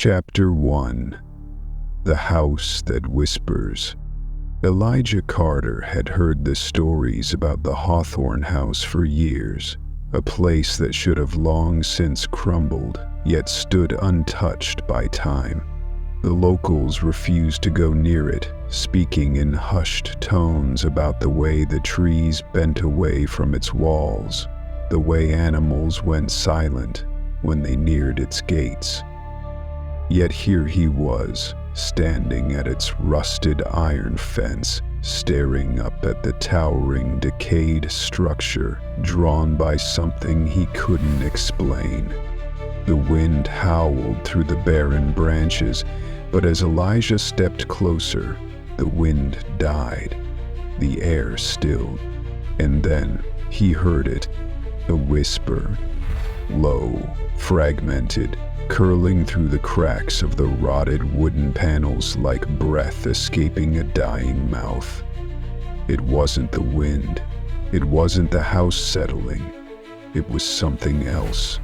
Chapter 1. The House That Whispers. Elijah Carter had heard the stories about the Hawthorne House for years, a place that should have long since crumbled, yet stood untouched by time. The locals refused to go near it, speaking in hushed tones about the way the trees bent away from its walls, the way animals went silent when they neared its gates. Yet here he was, standing at its rusted iron fence, staring up at the towering, decayed structure, drawn by something he couldn't explain. The wind howled through the barren branches, but as Elijah stepped closer, the wind died. The air stilled, and then he heard it, a whisper, low, fragmented, curling through the cracks of the rotted wooden panels like breath escaping a dying mouth. It wasn't the wind. It wasn't the house settling. It was something else.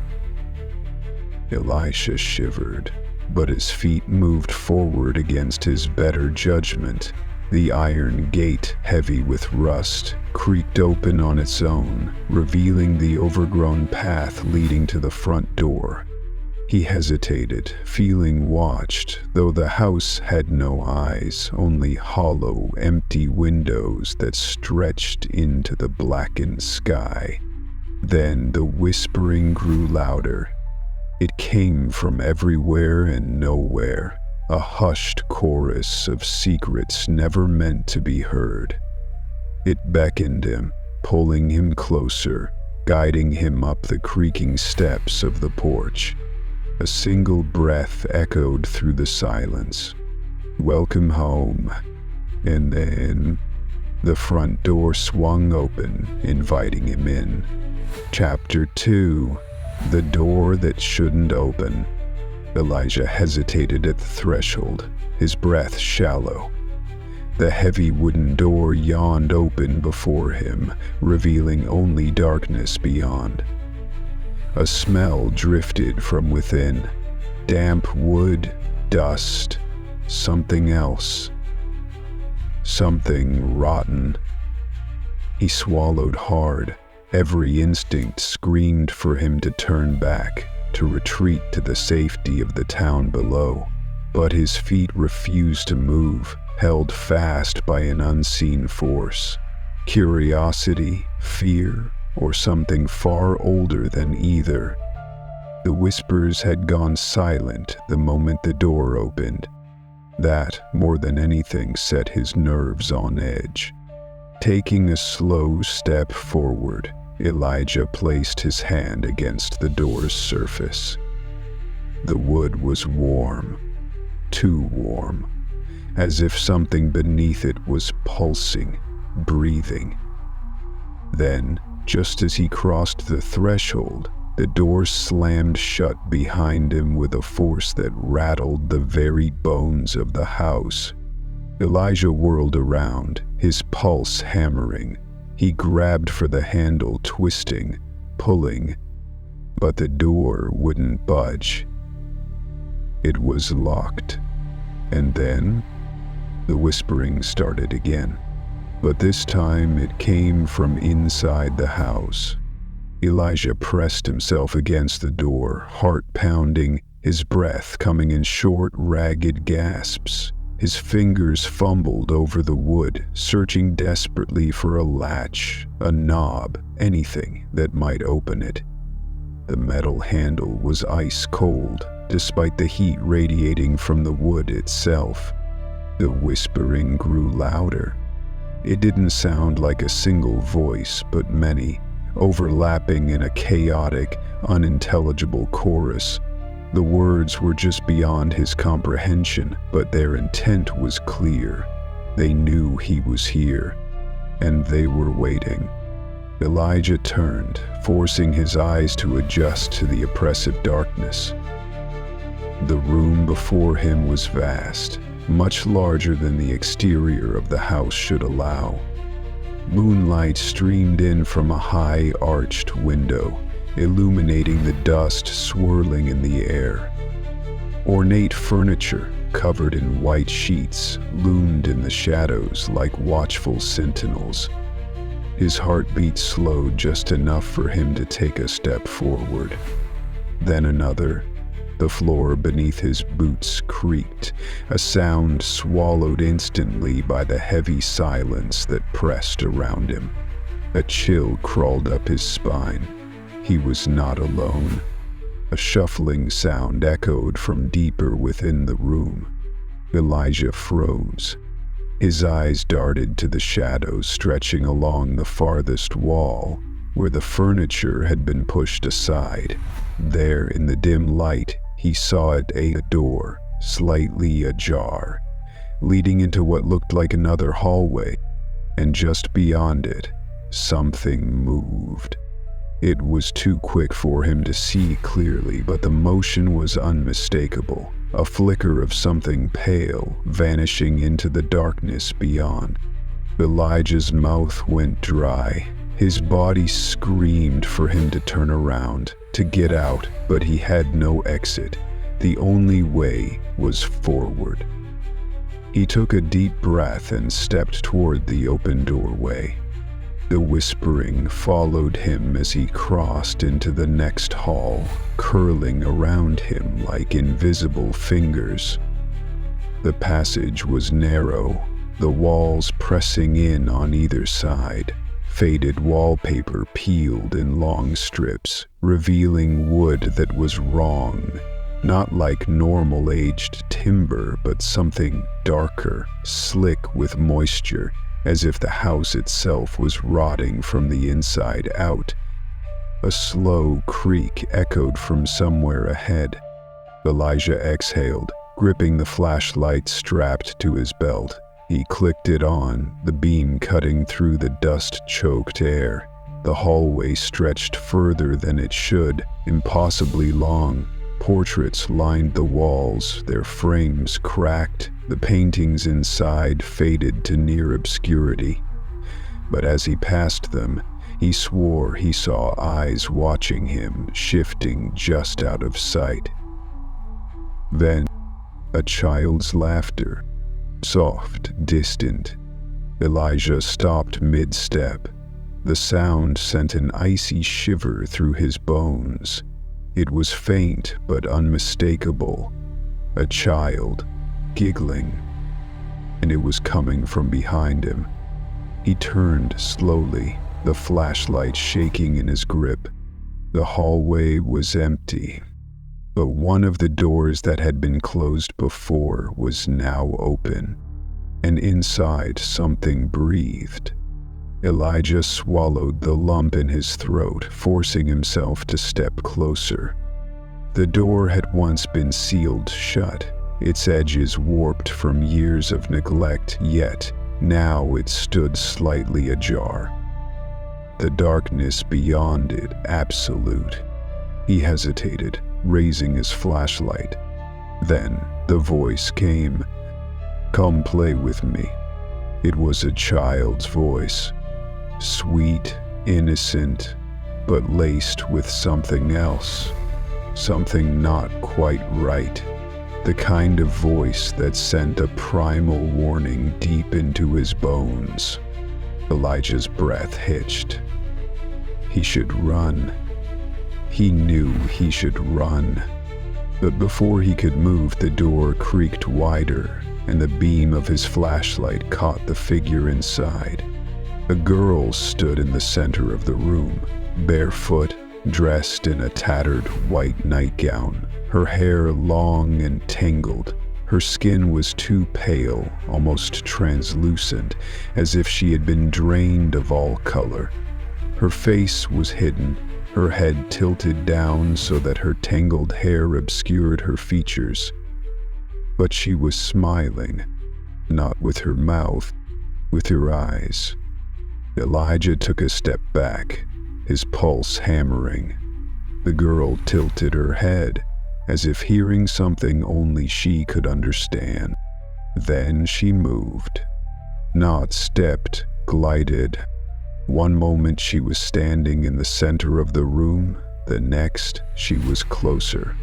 Elisha shivered, but his feet moved forward against his better judgment. The iron gate, heavy with rust, creaked open on its own, revealing the overgrown path leading to the front door. He hesitated, feeling watched, though the house had no eyes, only hollow, empty windows that stretched into the blackened sky. Then the whispering grew louder. It came from everywhere and nowhere, a hushed chorus of secrets never meant to be heard. It beckoned him, pulling him closer, guiding him up the creaking steps of the porch. A single breath echoed through the silence. "Welcome home." And then the front door swung open, inviting him in. Chapter 2. The Door That Shouldn't Open. Elijah hesitated at the threshold, his breath shallow. The heavy wooden door yawned open before him, revealing only darkness beyond. A smell drifted from within. Damp wood, dust, something else. Something rotten. He swallowed hard. Every instinct screamed for him to turn back, to retreat to the safety of the town below. But his feet refused to move, held fast by an unseen force. Curiosity, fear, or something far older than either. The whispers had gone silent the moment the door opened. That, more than anything, set his nerves on edge. Taking a slow step forward, Elijah placed his hand against the door's surface. The wood was warm, too warm, as if something beneath it was pulsing, breathing. Then, just as he crossed the threshold, the door slammed shut behind him with a force that rattled the very bones of the house. Elijah whirled around, his pulse hammering. He grabbed for the handle, twisting, pulling, but the door wouldn't budge. It was locked. And then, the whispering started again. But this time it came from inside the house. Elijah pressed himself against the door, heart pounding, his breath coming in short, ragged gasps. His fingers fumbled over the wood, searching desperately for a latch, a knob, anything that might open it. The metal handle was ice cold, despite the heat radiating from the wood itself. The whispering grew louder. It didn't sound like a single voice, but many, overlapping in a chaotic, unintelligible chorus. The words were just beyond his comprehension, but their intent was clear. They knew he was here, and they were waiting. Elijah turned, forcing his eyes to adjust to the oppressive darkness. The room before him was vast, much larger than the exterior of the house should allow. Moonlight streamed in from a high, arched window, illuminating the dust swirling in the air. Ornate furniture, covered in white sheets, loomed in the shadows like watchful sentinels. His heartbeat slowed just enough for him to take a step forward. Then another. The floor beneath his boots creaked, a sound swallowed instantly by the heavy silence that pressed around him. A chill crawled up his spine. He was not alone. A shuffling sound echoed from deeper within the room. Elijah froze. His eyes darted to the shadows stretching along the farthest wall, where the furniture had been pushed aside. There, in the dim light, he saw a door, slightly ajar, leading into what looked like another hallway, and just beyond it, something moved. It was too quick for him to see clearly, but the motion was unmistakable, a flicker of something pale vanishing into the darkness beyond. Elijah's mouth went dry. His body screamed for him to turn around, to get out, but he had no exit. The only way was forward. He took a deep breath and stepped toward the open doorway. The whispering followed him as he crossed into the next hall, curling around him like invisible fingers. The passage was narrow, the walls pressing in on either side. Faded wallpaper peeled in long strips, revealing wood that was wrong, not like normal aged timber, but something darker, slick with moisture, as if the house itself was rotting from the inside out. A slow creak echoed from somewhere ahead. Elijah exhaled, gripping the flashlight strapped to his belt. He clicked it on, the beam cutting through the dust-choked air. The hallway stretched further than it should, impossibly long. Portraits lined the walls, their frames cracked, the paintings inside faded to near obscurity. But as he passed them, he swore he saw eyes watching him, shifting just out of sight. Then, a child's laughter. Soft, distant. Elijah stopped mid-step. The sound sent an icy shiver through his bones. It was faint but unmistakable. A child, giggling. And it was coming from behind him. He turned slowly, the flashlight shaking in his grip. The hallway was empty, but one of the doors that had been closed before was now open, and inside something breathed. Elijah swallowed the lump in his throat, forcing himself to step closer. The door had once been sealed shut, its edges warped from years of neglect, yet now it stood slightly ajar. The darkness beyond it absolute. He hesitated, raising his flashlight. Then the voice came. "Come play with me." It was a child's voice. Sweet, innocent, but laced with something else. Something not quite right. The kind of voice that sent a primal warning deep into his bones. Elijah's breath hitched. He should run. He knew he should run. But before he could move, the door creaked wider, and the beam of his flashlight caught the figure inside. A girl stood in the center of the room, barefoot, dressed in a tattered white nightgown, her hair long and tangled. Her skin was too pale, almost translucent, as if she had been drained of all color. Her face was hidden, her head tilted down so that her tangled hair obscured her features. But she was smiling, not with her mouth, with her eyes. Elijah took a step back, his pulse hammering. The girl tilted her head, as if hearing something only she could understand. Then she moved. Not stepped, glided. One moment she was standing in the center of the room, the next she was closer.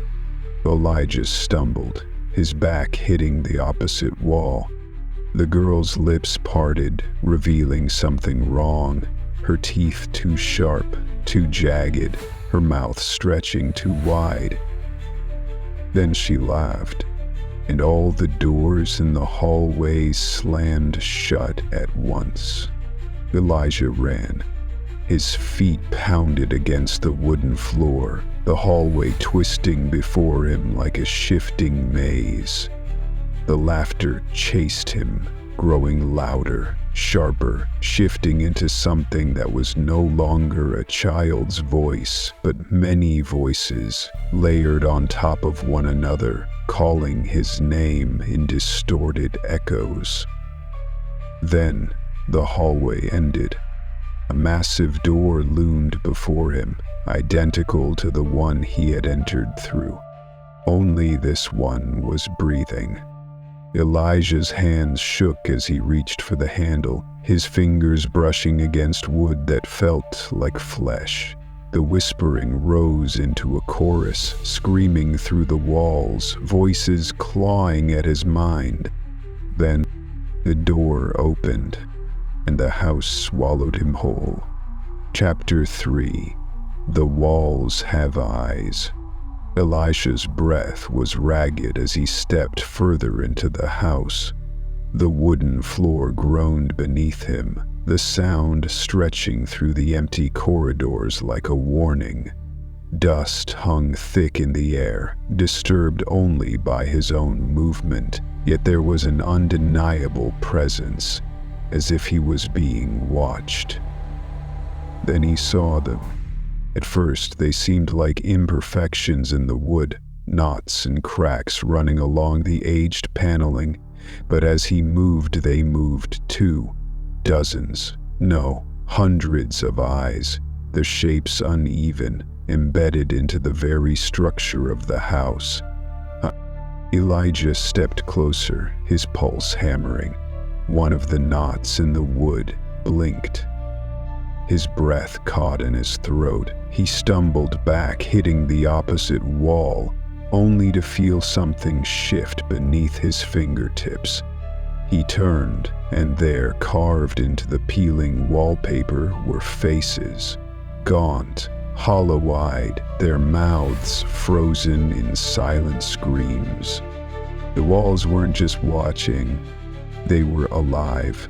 Elijah stumbled, his back hitting the opposite wall. The girl's lips parted, revealing something wrong, her teeth too sharp, too jagged, her mouth stretching too wide. Then she laughed, and all the doors in the hallway slammed shut at once. Elijah ran. His feet pounded against the wooden floor, the hallway twisting before him like a shifting maze. The laughter chased him, growing louder, sharper, shifting into something that was no longer a child's voice, but many voices, layered on top of one another, calling his name in distorted echoes. Then, the hallway ended. A massive door loomed before him, identical to the one he had entered through. Only this one was breathing. Elijah's hands shook as he reached for the handle, his fingers brushing against wood that felt like flesh. The whispering rose into a chorus, screaming through the walls, voices clawing at his mind. Then, the door opened, and the house swallowed him whole. Chapter 3. The Walls Have Eyes. Elisha's breath was ragged as he stepped further into the house. The wooden floor groaned beneath him, the sound stretching through the empty corridors like a warning. Dust hung thick in the air, disturbed only by his own movement, yet there was an undeniable presence, as if he was being watched. Then he saw them. At first, they seemed like imperfections in the wood, knots and cracks running along the aged paneling, but as he moved, they moved too. Dozens, no, hundreds of eyes, the shapes uneven, embedded into the very structure of the house. Elijah stepped closer, his pulse hammering. One of the knots in the wood blinked. His breath caught in his throat. He stumbled back, hitting the opposite wall, only to feel something shift beneath his fingertips. He turned, and there, carved into the peeling wallpaper, were faces. Gaunt, hollow-eyed, their mouths frozen in silent screams. The walls weren't just watching, they were alive.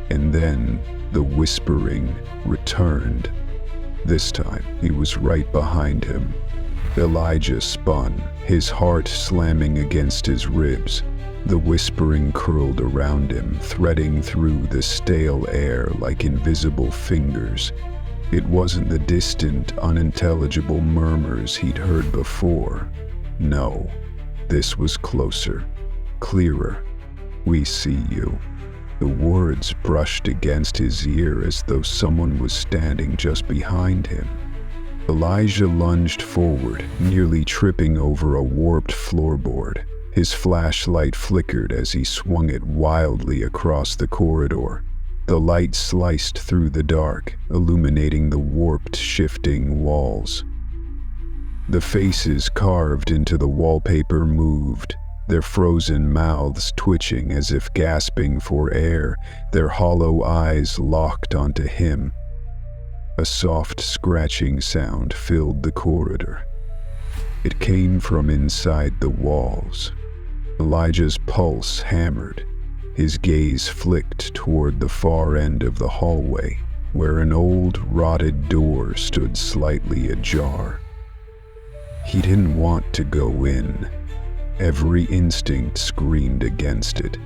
And then the whispering returned. This time, he was right behind him. Elijah spun, his heart slamming against his ribs. The whispering curled around him, threading through the stale air like invisible fingers. It wasn't the distant, unintelligible murmurs he'd heard before. No, this was closer, clearer. "We see you." The words brushed against his ear as though someone was standing just behind him. Elijah lunged forward, nearly tripping over a warped floorboard. His flashlight flickered as he swung it wildly across the corridor. The light sliced through the dark, illuminating the warped, shifting walls. The faces carved into the wallpaper moved, their frozen mouths twitching as if gasping for air, their hollow eyes locked onto him. A soft scratching sound filled the corridor. It came from inside the walls. Elijah's pulse hammered. His gaze flicked toward the far end of the hallway, where an old, rotted door stood slightly ajar. He didn't want to go in. Every instinct screamed against it,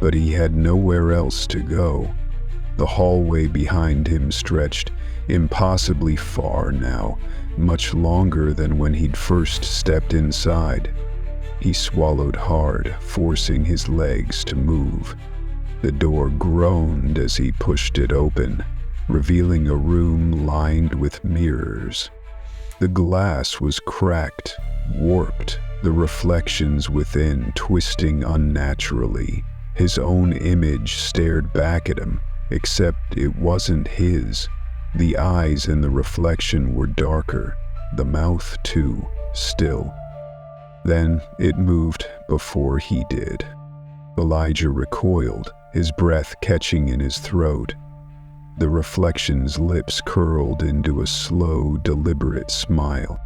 but he had nowhere else to go. The hallway behind him stretched impossibly far now, much longer than when he'd first stepped inside. He swallowed hard, forcing his legs to move. The door groaned as he pushed it open, revealing a room lined with mirrors. The glass was cracked, warped, the reflections within twisting unnaturally. His own image stared back at him, except it wasn't his. The eyes in the reflection were darker, the mouth too, still. Then it moved before he did. Elijah recoiled, his breath catching in his throat. The reflection's lips curled into a slow, deliberate smile.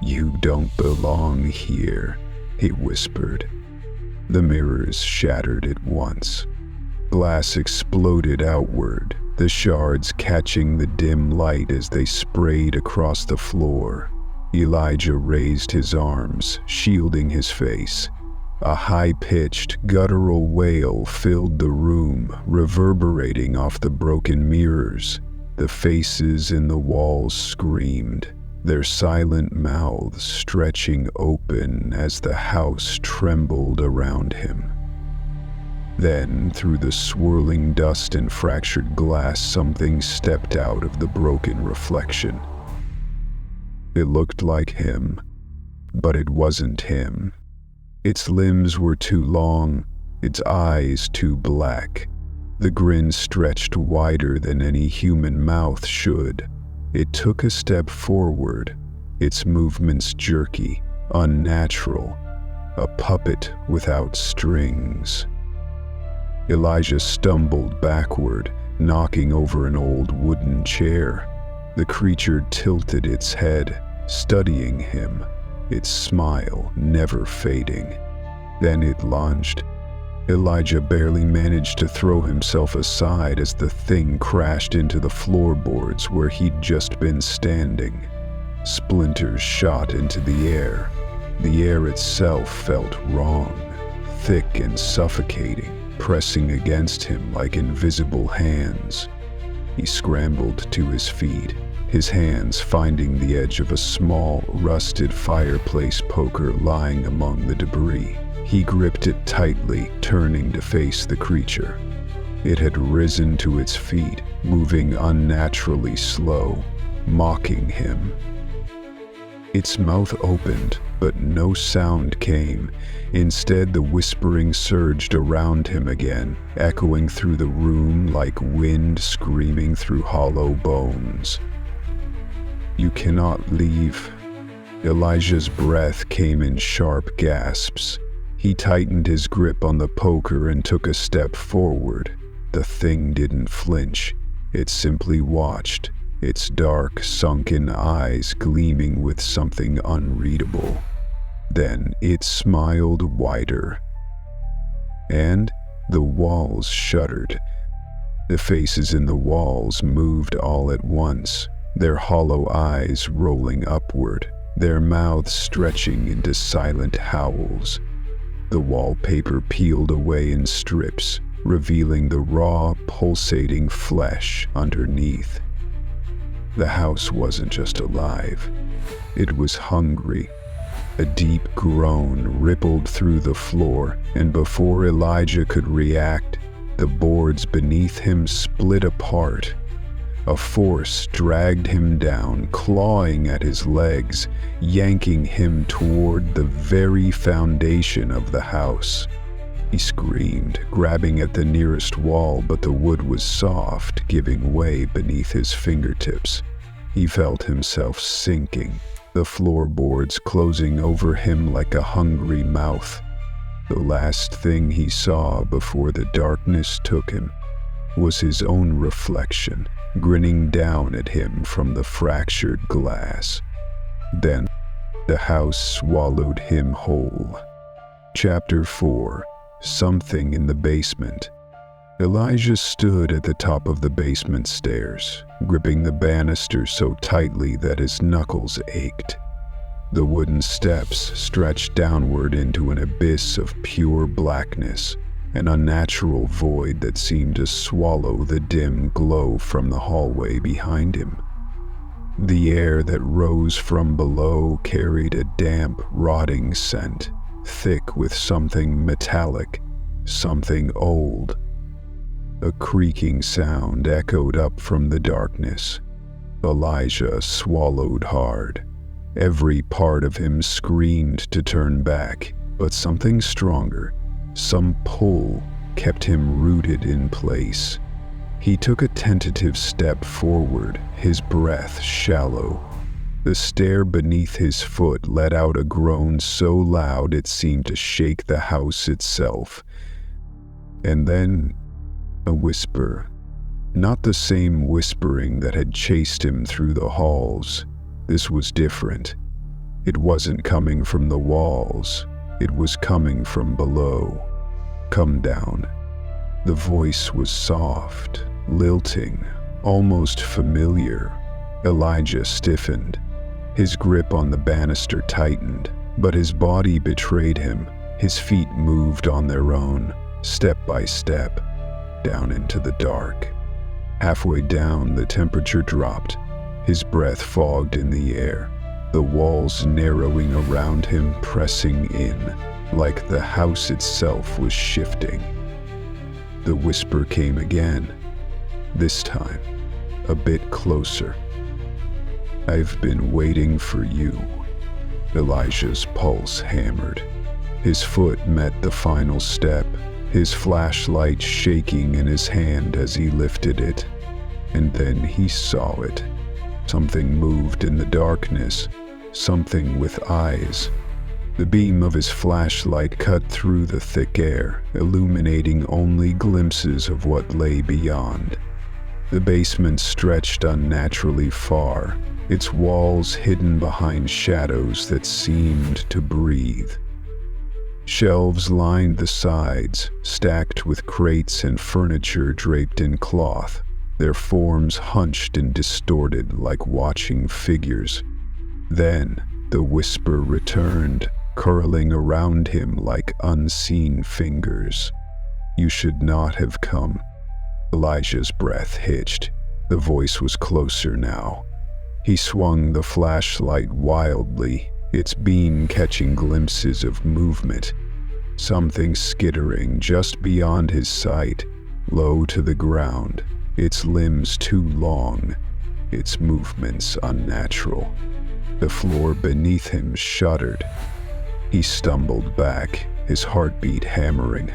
"You don't belong here," he whispered. The mirrors shattered at once. Glass exploded outward, the shards catching the dim light as they sprayed across the floor. Elijah raised his arms, shielding his face. A high-pitched, guttural wail filled the room, reverberating off the broken mirrors. The faces in the walls screamed, their silent mouths stretching open as the house trembled around him. Then, through the swirling dust and fractured glass, something stepped out of the broken reflection. It looked like him, but it wasn't him. Its limbs were too long, its eyes too black. The grin stretched wider than any human mouth should. It took a step forward, its movements jerky, unnatural, a puppet without strings. Elijah stumbled backward, knocking over an old wooden chair. The creature tilted its head, studying him, its smile never fading. Then it lunged. Elijah barely managed to throw himself aside as the thing crashed into the floorboards where he'd just been standing. Splinters shot into the air. The air itself felt wrong, thick and suffocating, pressing against him like invisible hands. He scrambled to his feet, his hands finding the edge of a small, rusted fireplace poker lying among the debris. He gripped it tightly, turning to face the creature. It had risen to its feet, moving unnaturally slow, mocking him. Its mouth opened, but no sound came. Instead, the whispering surged around him again, echoing through the room like wind screaming through hollow bones. "You cannot leave." Elijah's breath came in sharp gasps. He tightened his grip on the poker and took a step forward. The thing didn't flinch. It simply watched, its dark, sunken eyes gleaming with something unreadable. Then it smiled wider. And the walls shuddered. The faces in the walls moved all at once, their hollow eyes rolling upward, their mouths stretching into silent howls. The wallpaper peeled away in strips, revealing the raw, pulsating flesh underneath. The house wasn't just alive. It was hungry. A deep groan rippled through the floor, and before Elijah could react, the boards beneath him split apart. A force dragged him down, clawing at his legs, yanking him toward the very foundation of the house. He screamed, grabbing at the nearest wall, but the wood was soft, giving way beneath his fingertips. He felt himself sinking, the floorboards closing over him like a hungry mouth. The last thing he saw before the darkness took him was his own reflection, grinning down at him from the fractured glass. Then, the house swallowed him whole. Chapter 4. Something in the basement. Elijah stood at the top of the basement stairs, gripping the banister so tightly that his knuckles ached. The wooden steps stretched downward into an abyss of pure blackness, an unnatural void that seemed to swallow the dim glow from the hallway behind him. The air that rose from below carried a damp, rotting scent, thick with something metallic, something old. A creaking sound echoed up from the darkness. Elijah swallowed hard. Every part of him screamed to turn back, but something stronger, some pull, kept him rooted in place. He took a tentative step forward, his breath shallow. The stair beneath his foot let out a groan so loud it seemed to shake the house itself. And then a whisper. Not the same whispering that had chased him through the halls. This was different. It wasn't coming from the walls. It was coming from below. "Come down." The voice was soft, lilting, almost familiar. Elijah stiffened. His grip on the banister tightened, but his body betrayed him. His feet moved on their own, step by step, down into the dark. Halfway down, the temperature dropped. His breath fogged in the air, the walls narrowing around him, pressing in, like the house itself was shifting. The whisper came again, this time a bit closer. "I've been waiting for you." Elijah's pulse hammered. His foot met the final step, his flashlight shaking in his hand as he lifted it. And then he saw it. Something moved in the darkness, something with eyes. The beam of his flashlight cut through the thick air, illuminating only glimpses of what lay beyond. The basement stretched unnaturally far, its walls hidden behind shadows that seemed to breathe. Shelves lined the sides, stacked with crates and furniture draped in cloth, their forms hunched and distorted like watching figures. Then the whisper returned, curling around him like unseen fingers. "You should not have come." Elijah's breath hitched. The voice was closer now. He swung the flashlight wildly, its beam catching glimpses of movement. Something skittering just beyond his sight, low to the ground, its limbs too long, its movements unnatural. The floor beneath him shuddered. He stumbled back, his heartbeat hammering.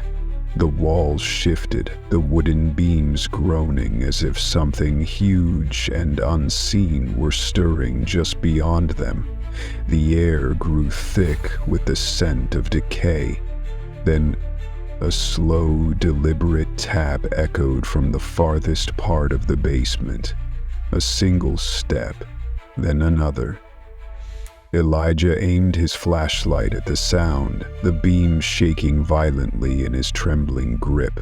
The walls shifted, the wooden beams groaning as if something huge and unseen were stirring just beyond them. The air grew thick with the scent of decay. Then a slow, deliberate tap echoed from the farthest part of the basement. A single step, then another. Elijah aimed his flashlight at the sound, the beam shaking violently in his trembling grip.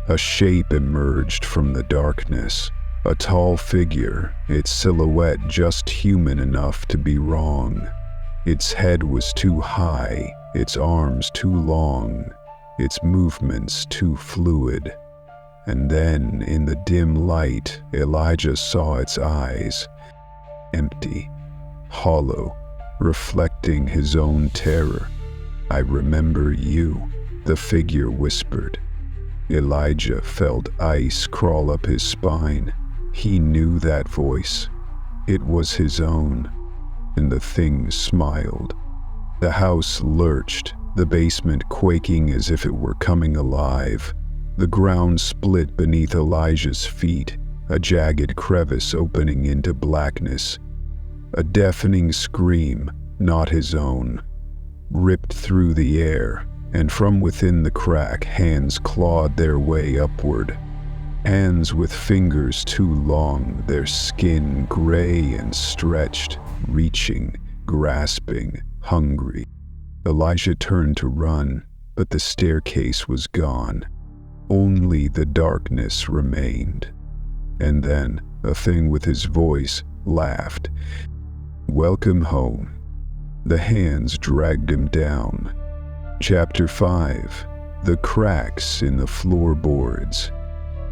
A shape emerged from the darkness, a tall figure, its silhouette just human enough to be wrong. Its head was too high, its arms too long, its movements too fluid. And then, in the dim light, Elijah saw its eyes, empty, hollow, reflecting his own terror. "I remember you," the figure whispered. Elijah felt ice crawl up his spine. He knew that voice. It was his own. And the thing smiled. The house lurched, the basement quaking as if it were coming alive. The ground split beneath Elijah's feet, a jagged crevice opening into blackness. A deafening scream, not his own, ripped through the air, and from within the crack, hands clawed their way upward. Hands with fingers too long, their skin gray and stretched, reaching, grasping, hungry. Elijah turned to run, but the staircase was gone. Only the darkness remained. And then a thing with his voice laughed. "Welcome home." The hands dragged him down. Chapter 5. The cracks in the floorboards.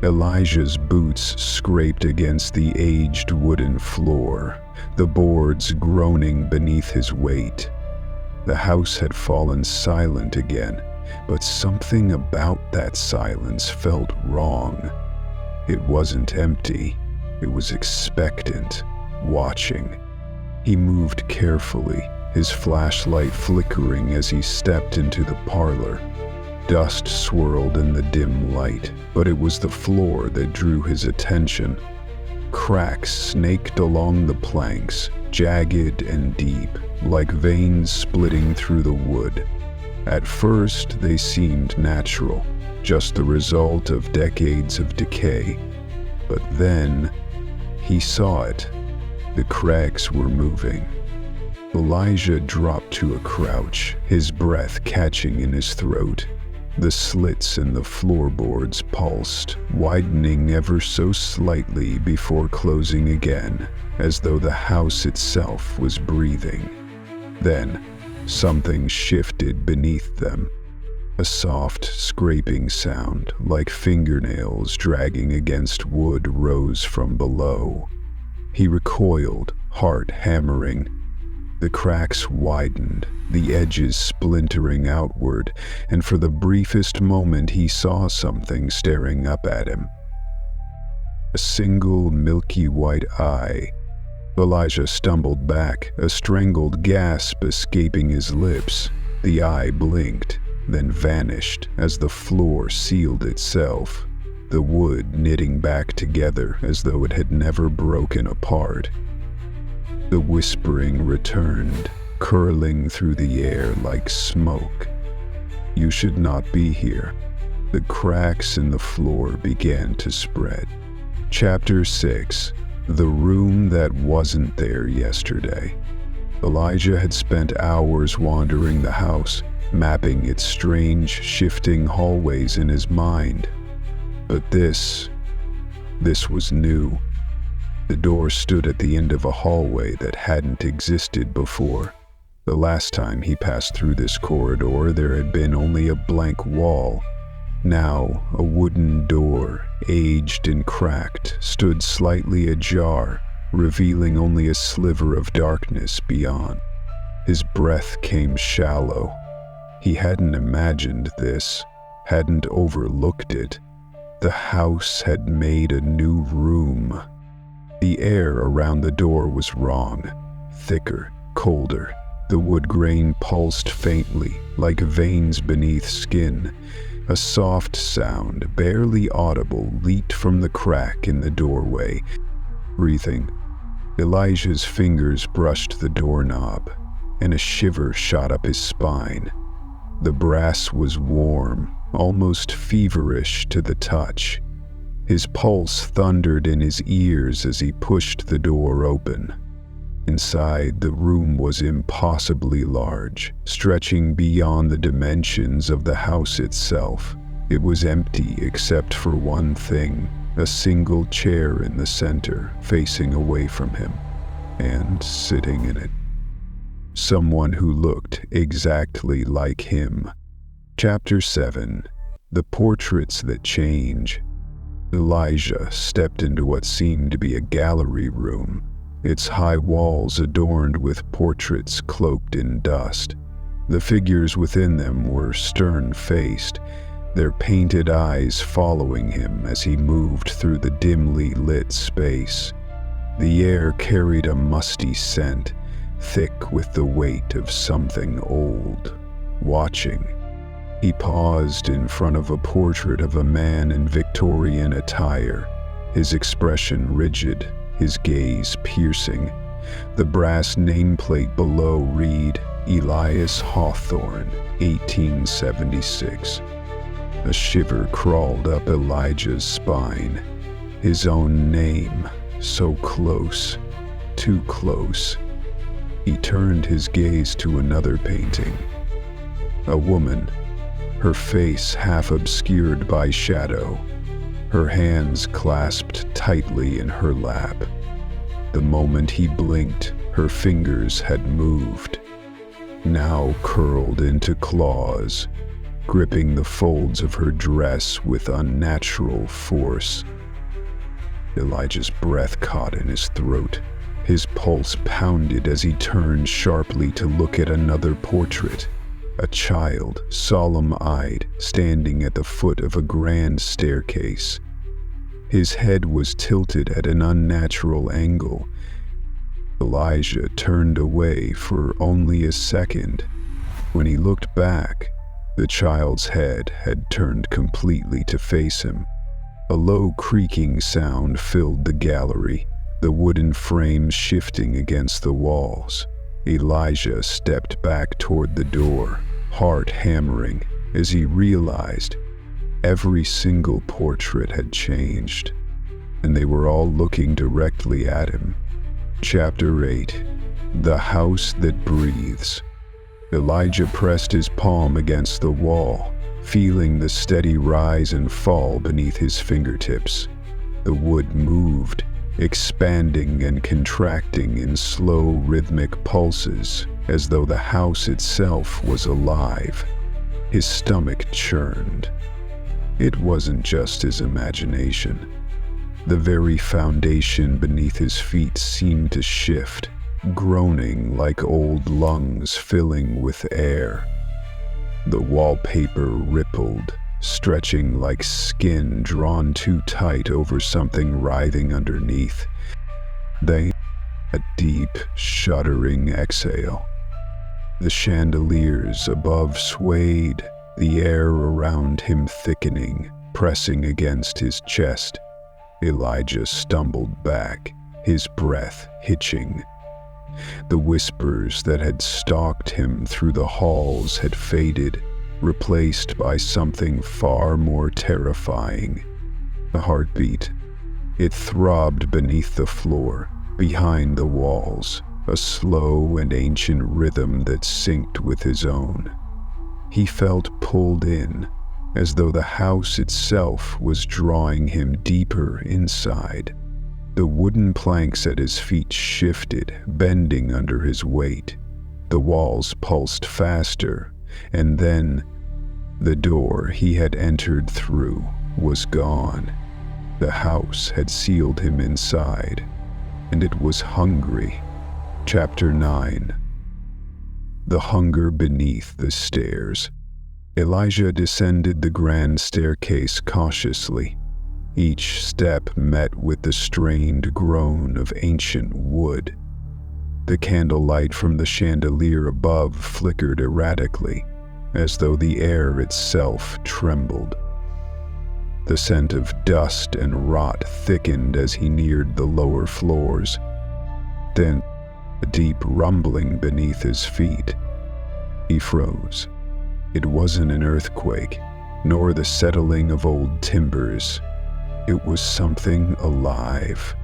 Elijah's boots scraped against the aged wooden floor, the boards groaning beneath his weight. The house had fallen silent again, but something about that silence felt wrong. It wasn't empty, it was expectant, watching. He moved carefully, his flashlight flickering as he stepped into the parlor. Dust swirled in the dim light, but it was the floor that drew his attention. Cracks snaked along the planks, jagged and deep, like veins splitting through the wood. At first, they seemed natural, just the result of decades of decay. But then, he saw it. The cracks were moving. Elijah dropped to a crouch, his breath catching in his throat. The slits in the floorboards pulsed, widening ever so slightly before closing again, as though the house itself was breathing. Then, something shifted beneath them. A soft, scraping sound, like fingernails dragging against wood, rose from below. He recoiled, heart hammering. The cracks widened, the edges splintering outward, and for the briefest moment he saw something staring up at him. A single milky white eye. Elijah stumbled back, a strangled gasp escaping his lips. The eye blinked, then vanished as the floor sealed itself, the wood knitting back together as though it had never broken apart. The whispering returned, curling through the air like smoke. "You should not be here." The cracks in the floor began to spread. Chapter 6. The room that wasn't there yesterday. Elijah had spent hours wandering the house, mapping its strange, shifting hallways in his mind. But this was new. The door stood at the end of a hallway that hadn't existed before. The last time he passed through this corridor, there had been only a blank wall. Now, a wooden door, aged and cracked, stood slightly ajar, revealing only a sliver of darkness beyond. His breath came shallow. He hadn't imagined this, hadn't overlooked it. The house had made a new room. The air around the door was wrong, thicker, colder. The wood grain pulsed faintly, like veins beneath skin. A soft sound, barely audible, leaked from the crack in the doorway. Breathing. Elijah's fingers brushed the doorknob, and a shiver shot up his spine. The brass was warm, almost feverish to the touch. His pulse thundered in his ears as he pushed the door open. Inside, the room was impossibly large, stretching beyond the dimensions of the house itself. It was empty except for one thing, a single chair in the center, facing away from him, and sitting in it. Someone who looked exactly like him. Chapter 7. The Portraits That Change. Elijah stepped into what seemed to be a gallery room, its high walls adorned with portraits cloaked in dust. The figures within them were stern-faced, their painted eyes following him as he moved through the dimly lit space. The air carried a musty scent, thick with the weight of something old, watching. He paused in front of a portrait of a man in Victorian attire, his expression rigid, his gaze piercing. The brass nameplate below read, Elias Hawthorne, 1876. A shiver crawled up Elijah's spine. His own name, so close, too close. He turned his gaze to another painting. A woman, her face half obscured by shadow, her hands clasped tightly in her lap. The moment he blinked, her fingers had moved, now curled into claws, gripping the folds of her dress with unnatural force. Elijah's breath caught in his throat. His pulse pounded as he turned sharply to look at another portrait. A child, solemn-eyed, standing at the foot of a grand staircase. His head was tilted at an unnatural angle. Elijah turned away for only a second. When he looked back, the child's head had turned completely to face him. A low creaking sound filled the gallery, the wooden frames shifting against the walls. Elijah stepped back toward the door, heart hammering, as he realized every single portrait had changed, and they were all looking directly at him. Chapter 8. The House That Breathes. Elijah pressed his palm against the wall, feeling the steady rise and fall beneath his fingertips. The wood moved, expanding and contracting in slow, rhythmic pulses, as though the house itself was alive. His stomach churned. It wasn't just his imagination. The very foundation beneath his feet seemed to shift, groaning like old lungs filling with air. The wallpaper rippled, stretching like skin drawn too tight over something writhing underneath. Then, a deep, shuddering exhale. The chandeliers above swayed, the air around him thickening, pressing against his chest. Elijah stumbled back, his breath hitching. The whispers that had stalked him through the halls had faded, replaced by something far more terrifying. A heartbeat. It throbbed beneath the floor, behind the walls, a slow and ancient rhythm that synced with his own. He felt pulled in, as though the house itself was drawing him deeper inside. The wooden planks at his feet shifted, bending under his weight. The walls pulsed faster, and then the door he had entered through was gone. The house had sealed him inside, and it was hungry. Chapter 9. The Hunger Beneath the Stairs. Elijah descended the grand staircase cautiously. Each step met with the strained groan of ancient wood. The candlelight from the chandelier above flickered erratically, as though the air itself trembled. The scent of dust and rot thickened as he neared the lower floors. Then, a deep rumbling beneath his feet. He froze. It wasn't an earthquake, nor the settling of old timbers. It was something alive.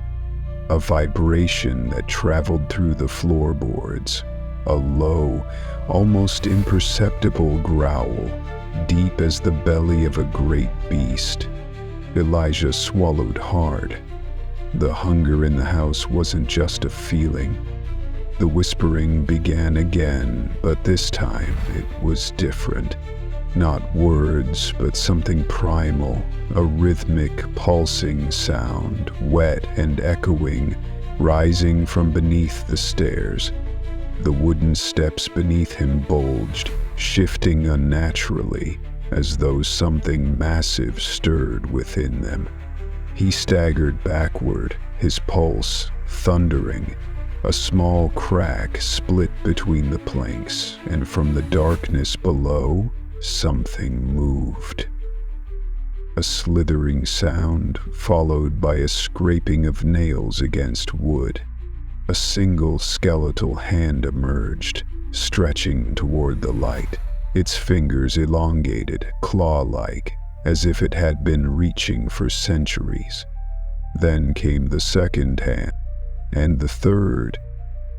A vibration that traveled through the floorboards. A low, almost imperceptible growl, deep as the belly of a great beast. Elijah swallowed hard. The hunger in the house wasn't just a feeling. The whispering began again, but this time it was different. Not words, but something primal, a rhythmic, pulsing sound, wet and echoing, rising from beneath the stairs. The wooden steps beneath him bulged, shifting unnaturally, as though something massive stirred within them. He staggered backward, his pulse thundering. A small crack split between the planks, and from the darkness below, something moved. A slithering sound, followed by a scraping of nails against wood. A single skeletal hand emerged, stretching toward the light, its fingers elongated, claw-like, as if it had been reaching for centuries. Then came the second hand, and the third.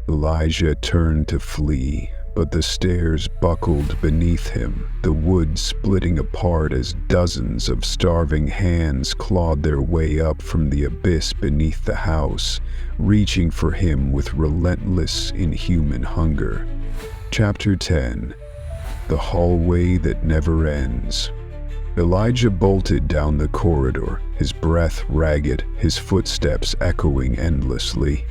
Elijah turned to flee, but the stairs buckled beneath him, the wood splitting apart as dozens of starving hands clawed their way up from the abyss beneath the house, reaching for him with relentless, inhuman hunger. Chapter 10. The Hallway That Never Ends. Elijah bolted down the corridor, his breath ragged, his footsteps echoing endlessly.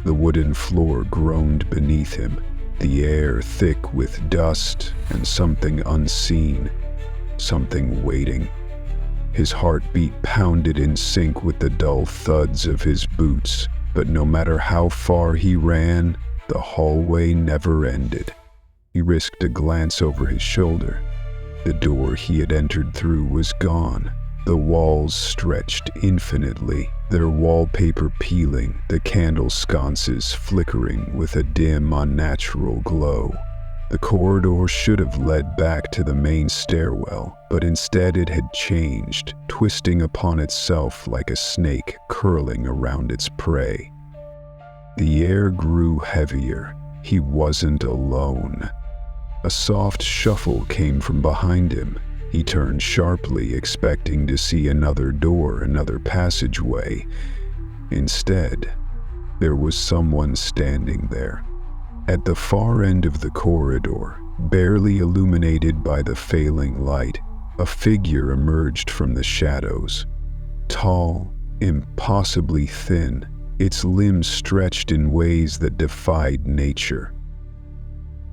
The wooden floor groaned beneath him, the air thick with dust and something unseen, something waiting. His heartbeat pounded in sync with the dull thuds of his boots, but no matter how far he ran, the hallway never ended. He risked a glance over his shoulder. The door he had entered through was gone, The walls stretched infinitely, their wallpaper peeling, the candle sconces flickering with a dim, unnatural glow. The corridor should have led back to the main stairwell, but instead it had changed, twisting upon itself like a snake curling around its prey. The air grew heavier. He wasn't alone. A soft shuffle came from behind him. He turned sharply, expecting to see another door, another passageway. Instead, there was someone standing there. At the far end of the corridor, barely illuminated by the failing light, a figure emerged from the shadows. Tall, impossibly thin, its limbs stretched in ways that defied nature.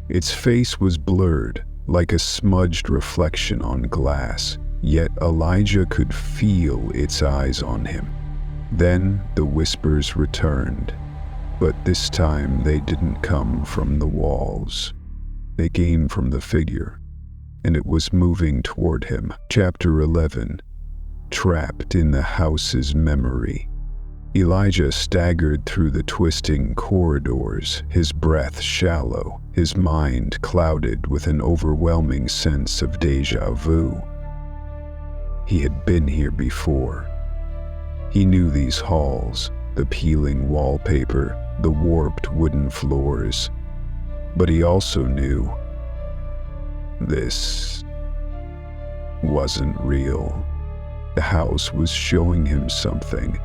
Its face was blurred, like a smudged reflection on glass, yet Elijah could feel its eyes on him. Then the whispers returned, but this time they didn't come from the walls. They came from the figure, and it was moving toward him. Chapter 11. Trapped in the house's memory. Elijah staggered through the twisting corridors, his breath shallow, his mind clouded with an overwhelming sense of déjà vu. He had been here before. He knew these halls, the peeling wallpaper, the warped wooden floors. But he also knew this wasn't real. The house was showing him something.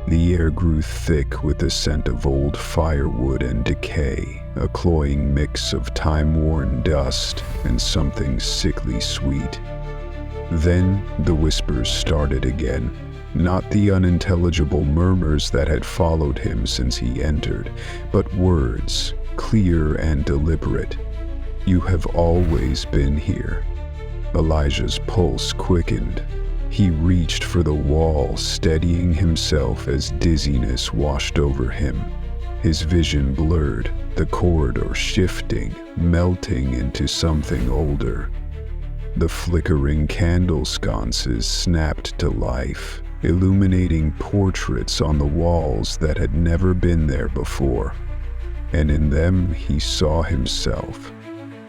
The air grew thick with the scent of old firewood and decay, a cloying mix of time-worn dust and something sickly sweet. Then the whispers started again, not the unintelligible murmurs that had followed him since he entered, but words, clear and deliberate. "You have always been here." Elijah's pulse quickened. He reached for the wall, steadying himself as dizziness washed over him. His vision blurred, the corridor shifting, melting into something older. The flickering candle sconces snapped to life, illuminating portraits on the walls that had never been there before. And in them he saw himself.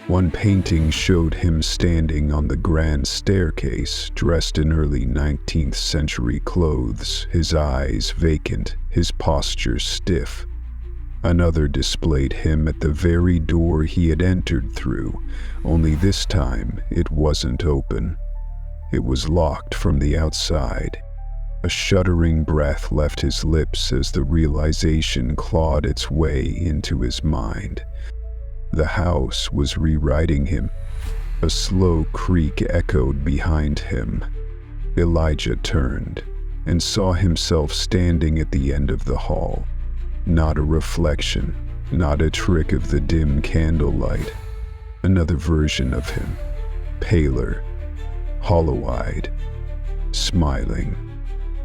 One painting showed him standing on the grand staircase, dressed in early 19th century clothes, his eyes vacant, his posture stiff. Another displayed him at the very door he had entered through, only this time it wasn't open. It was locked from the outside. A shuddering breath left his lips as the realization clawed its way into his mind. The house was rewriting him. A slow creak echoed behind him. Elijah turned and saw himself standing at the end of the hall. Not a reflection, not a trick of the dim candlelight. Another version of him, paler, hollow-eyed, smiling.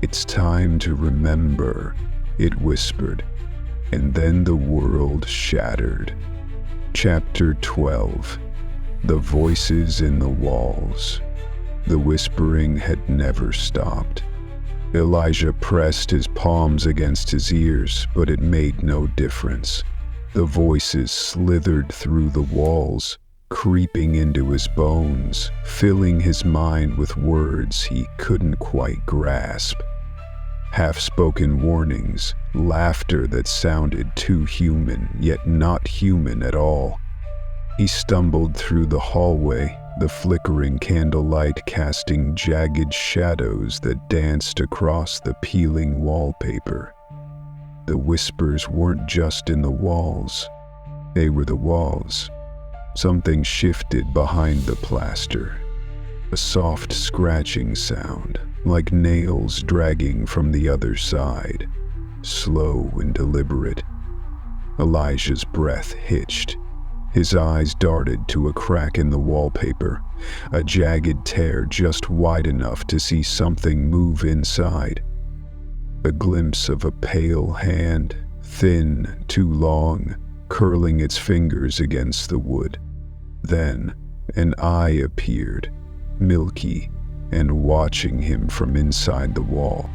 "It's time to remember," it whispered, and then the world shattered. Chapter 12. The voices in the walls. The whispering had never stopped. Elijah pressed his palms against his ears, but it made no difference. The voices slithered through the walls, creeping into his bones, filling his mind with words he couldn't quite grasp. Half-spoken warnings, laughter that sounded too human, yet not human at all. He stumbled through the hallway, the flickering candlelight casting jagged shadows that danced across the peeling wallpaper. The whispers weren't just in the walls. They were the walls. Something shifted behind the plaster. A soft scratching sound, like nails dragging from the other side, slow and deliberate. Elijah's breath hitched. His eyes darted to a crack in the wallpaper, a jagged tear just wide enough to see something move inside. A glimpse of a pale hand, thin, too long, curling its fingers against the wood. Then an eye appeared, milky, and watching him from inside the wall.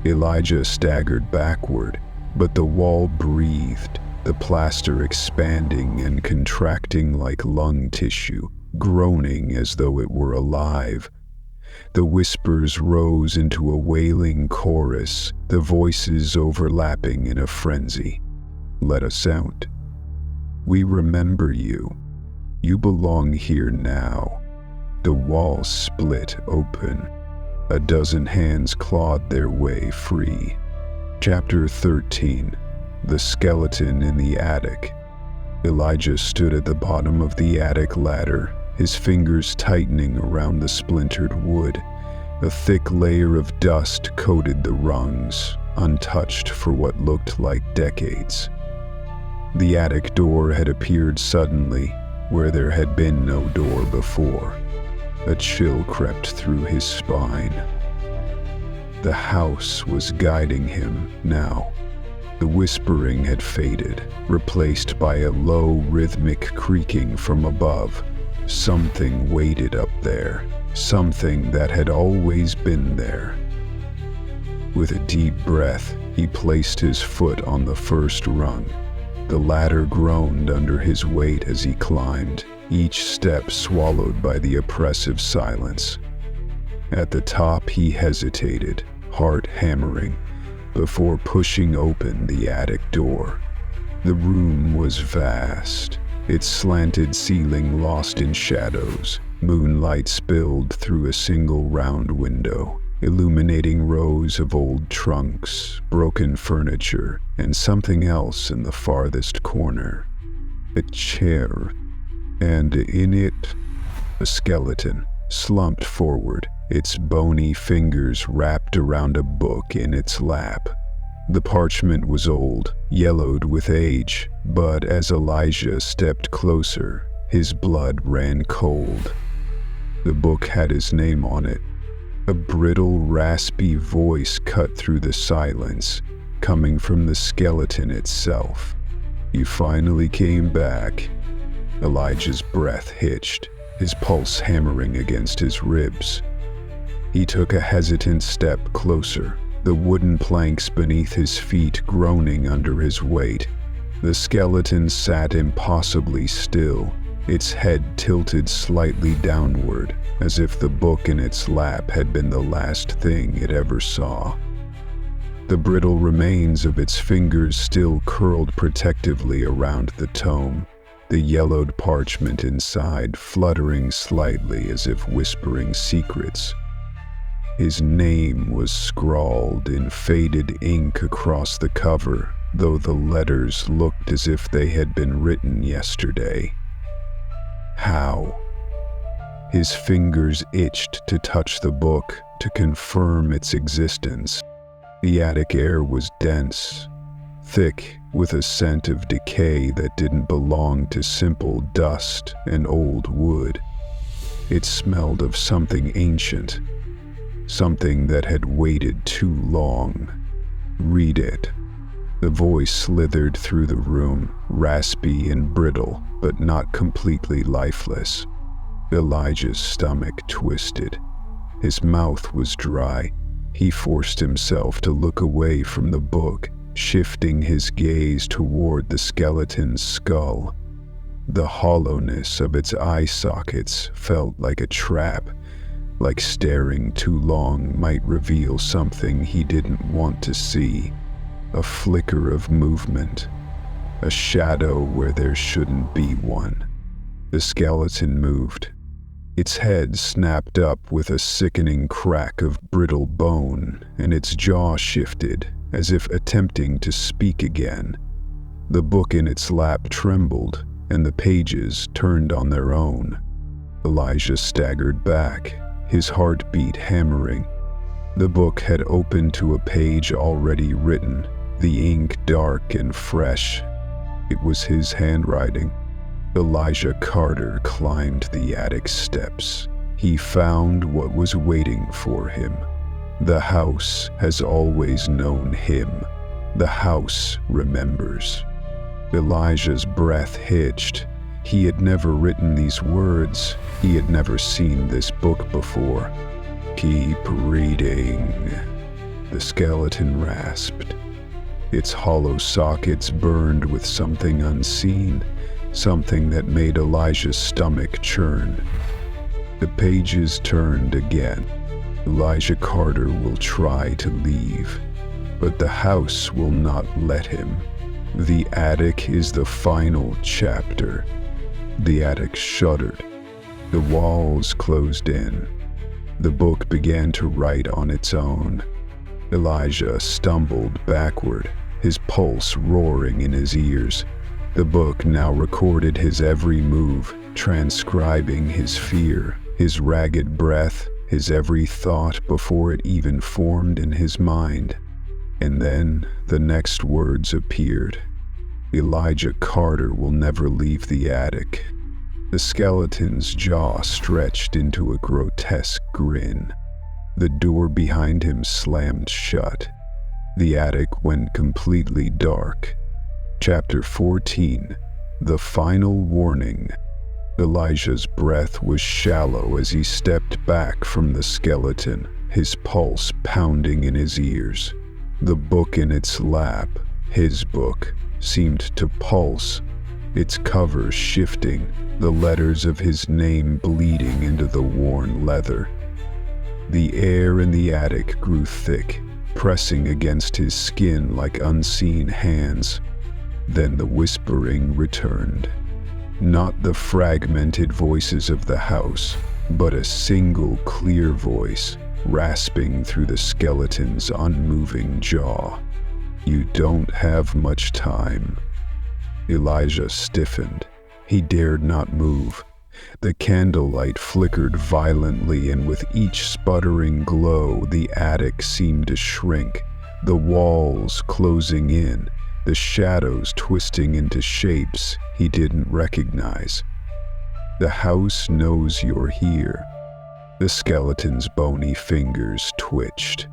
Elijah staggered backward, but the wall breathed, the plaster expanding and contracting like lung tissue, groaning as though it were alive. The whispers rose into a wailing chorus, the voices overlapping in a frenzy. "Let us out. We remember you. You belong here now." The wall split open. A dozen hands clawed their way free. Chapter 13. The Skeleton in the Attic. Elijah stood at the bottom of the attic ladder, his fingers tightening around the splintered wood. A thick layer of dust coated the rungs, untouched for what looked like decades. The attic door had appeared suddenly, where there had been no door before. A chill crept through his spine. The house was guiding him now. The whispering had faded, replaced by a low, rhythmic creaking from above. Something waited up there, something that had always been there. With a deep breath, he placed his foot on the first rung. The ladder groaned under his weight as he climbed, each step swallowed by the oppressive silence. At the top, he hesitated, heart hammering, before pushing open the attic door. The room was vast, its slanted ceiling lost in shadows. Moonlight spilled through a single round window, illuminating rows of old trunks, broken furniture, and something else in the farthest corner. A chair, and in it, a skeleton, slumped forward, its bony fingers wrapped around a book in its lap. The parchment was old, yellowed with age, but as Elijah stepped closer, his blood ran cold. The book had his name on it. A brittle, raspy voice cut through the silence, coming from the skeleton itself. "You finally came back." Elijah's breath hitched, his pulse hammering against his ribs. He took a hesitant step closer, the wooden planks beneath his feet groaning under his weight. The skeleton sat impossibly still, its head tilted slightly downward, as if the book in its lap had been the last thing it ever saw. The brittle remains of its fingers still curled protectively around the tome, the yellowed parchment inside fluttering slightly as if whispering secrets. His name was scrawled in faded ink across the cover, though the letters looked as if they had been written yesterday. How? His fingers itched to touch the book, to confirm its existence. The attic air was dense, thick with a scent of decay that didn't belong to simple dust and old wood. It smelled of something ancient, something that had waited too long. "Read it." The voice slithered through the room, raspy and brittle, but not completely lifeless. Elijah's stomach twisted. His mouth was dry. He forced himself to look away from the book, shifting his gaze toward the skeleton's skull. The hollowness of its eye sockets felt like a trap, like staring too long might reveal something he didn't want to see. A flicker of movement, a shadow where there shouldn't be one. The skeleton moved. Its head snapped up with a sickening crack of brittle bone, and its jaw shifted, as if attempting to speak again. The book in its lap trembled, and the pages turned on their own. Elijah staggered back, his heartbeat hammering. The book had opened to a page already written, the ink dark and fresh. It was his handwriting. Elijah Carter climbed the attic steps. He found what was waiting for him. The house has always known him. The house remembers. Elijah's breath hitched. He had never written these words. He had never seen this book before. Keep reading, the skeleton rasped. Its hollow sockets burned with something unseen, something that made Elijah's stomach churn. The pages turned again. Elijah Carter will try to leave, but the house will not let him. The attic is the final chapter. The attic shuddered. The walls closed in. The book began to write on its own. Elijah stumbled backward, his pulse roaring in his ears. The book now recorded his every move, transcribing his fear, his ragged breath, his every thought before it even formed in his mind. And then the next words appeared. Elijah Carter will never leave the attic. The skeleton's jaw stretched into a grotesque grin. The door behind him slammed shut. The attic went completely dark. Chapter 14, The Final Warning. Elijah's breath was shallow as he stepped back from the skeleton, his pulse pounding in his ears. The book in its lap, his book, seemed to pulse, its cover shifting, the letters of his name bleeding into the worn leather. The air in the attic grew thick, pressing against his skin like unseen hands. Then the whispering returned. Not the fragmented voices of the house, but a single clear voice, rasping through the skeleton's unmoving jaw. You don't have much time. Elijah stiffened. He dared not move. The candlelight flickered violently, and with each sputtering glow, the attic seemed to shrink, the walls closing in, the shadows twisting into shapes he didn't recognize. The house knows you're here. The skeleton's bony fingers twitched.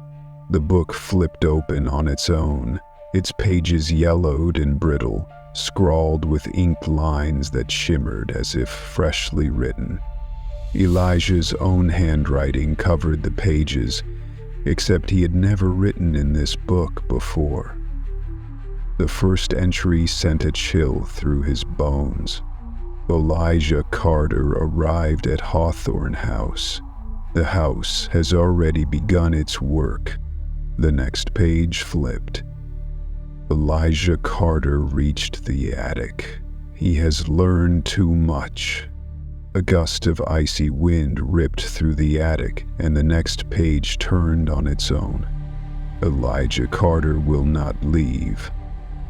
The book flipped open on its own, its pages yellowed and brittle, scrawled with inked lines that shimmered as if freshly written. Elijah's own handwriting covered the pages, except he had never written in this book before. The first entry sent a chill through his bones. Elijah Carter arrived at Hawthorne House. The house has already begun its work. The next page flipped. Elijah Carter reached the attic. He has learned too much. A gust of icy wind ripped through the attic, and the next page turned on its own. Elijah Carter will not leave.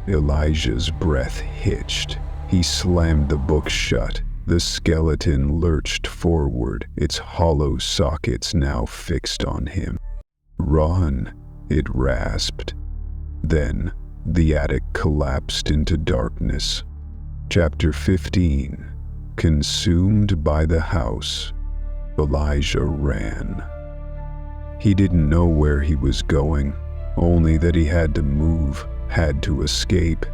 Elijah's breath hitched. He slammed the book shut. The skeleton lurched forward, its hollow sockets now fixed on him. Run, it rasped. Then, the attic collapsed into darkness. Chapter 15, Consumed by the House. Elijah ran. He didn't know where he was going, only that he had to move, had to escape.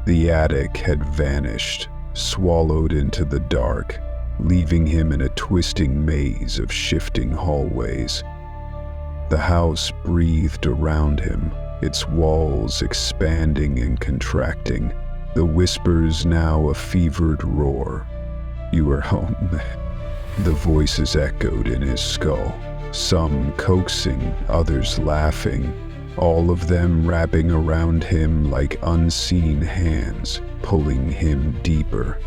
The attic had vanished, swallowed into the dark, leaving him in a twisting maze of shifting hallways. The house breathed around him, its walls expanding and contracting, the whispers now a fevered roar. You are home. The voices echoed in his skull, some coaxing, others laughing, all of them wrapping around him like unseen hands, pulling him deeper.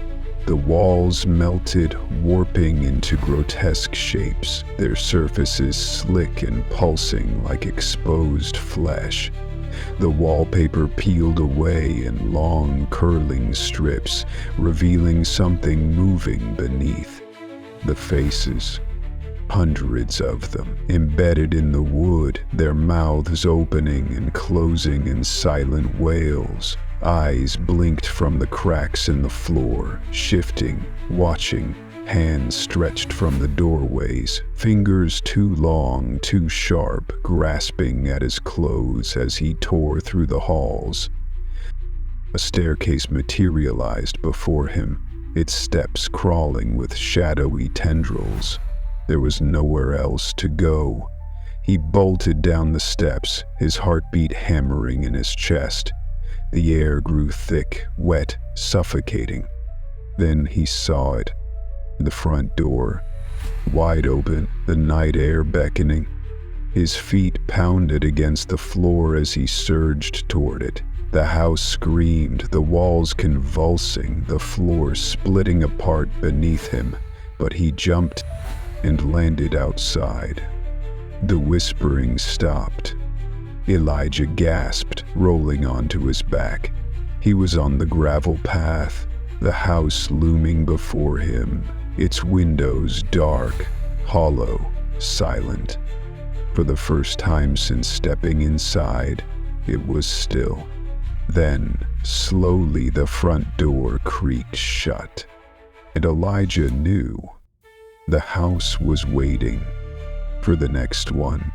The walls melted, warping into grotesque shapes, their surfaces slick and pulsing like exposed flesh. The wallpaper peeled away in long, curling strips, revealing something moving beneath. The faces, hundreds of them, embedded in the wood, their mouths opening and closing in silent wails. Eyes blinked from the cracks in the floor, shifting, watching, hands stretched from the doorways, fingers too long, too sharp, grasping at his clothes as he tore through the halls. A staircase materialized before him, its steps crawling with shadowy tendrils. There was nowhere else to go. He bolted down the steps, his heartbeat hammering in his chest. The air grew thick, wet, suffocating. Then he saw it. The front door, wide open, the night air beckoning. His feet pounded against the floor as he surged toward it. The house screamed, the walls convulsing, the floor splitting apart beneath him. But he jumped and landed outside. The whispering stopped. Elijah gasped, rolling onto his back. He was on the gravel path, the house looming before him, its windows dark, hollow, silent. For the first time since stepping inside, it was still. Then, slowly the front door creaked shut, and Elijah knew the house was waiting for the next one.